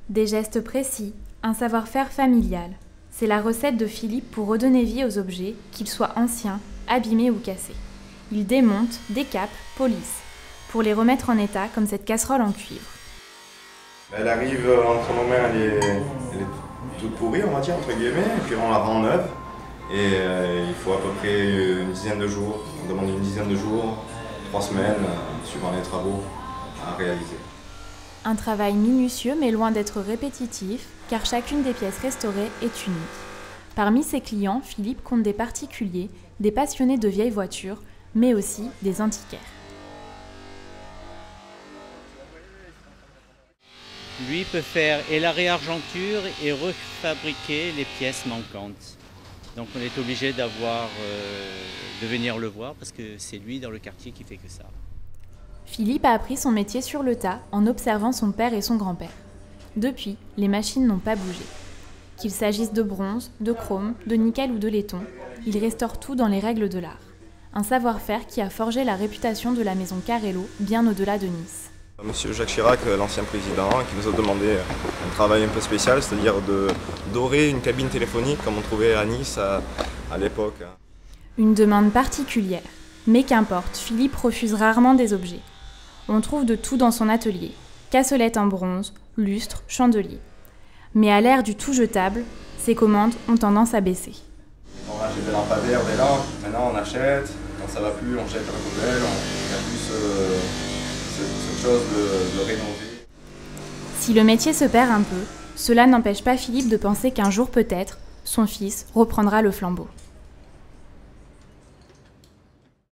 Des gestes précis, un savoir-faire familial. C'est la recette de Philippe pour redonner vie aux objets, qu'ils soient anciens, abîmés ou cassés. Il démonte, décape, polisse, pour les remettre en état comme cette casserole en cuivre. Elle arrive entre nos mains, elle est toute pourrie, on va dire, entre guillemets, et puis on la rend neuve. Et il faut à peu près une dizaine de jours. On demande une dizaine de jours, 3 semaines, suivant les travaux à réaliser. Un travail minutieux mais loin d'être répétitif, car chacune des pièces restaurées est unique. Parmi ses clients, Philippe compte des particuliers, des passionnés de vieilles voitures, mais aussi des antiquaires. Lui peut faire et la réargenture et refabriquer les pièces manquantes. Donc on est obligé de venir le voir parce que c'est lui dans le quartier qui fait que ça. Philippe a appris son métier sur le tas en observant son père et son grand-père. Depuis, les machines n'ont pas bougé. Qu'il s'agisse de bronze, de chrome, de nickel ou de laiton, il restaure tout dans les règles de l'art. Un savoir-faire qui a forgé la réputation de la maison Carrello bien au-delà de Nice. Monsieur Jacques Chirac, l'ancien président, qui nous a demandé un travail un peu spécial, c'est-à-dire de dorer une cabine téléphonique comme on trouvait à Nice à l'époque. Une demande particulière. Mais qu'importe, Philippe refuse rarement des objets. On trouve de tout dans son atelier. Cassolettes en bronze, lustres, chandeliers. Mais à l'ère du tout jetable, ses commandes ont tendance à baisser. Bon, là, j'ai des lampadaires, des lampes, maintenant on achète, quand ça va plus on jette à la poubelle, il n'y a plus cette chose de rénover. Si le métier se perd un peu, cela n'empêche pas Philippe de penser qu'un jour peut-être, son fils reprendra le flambeau.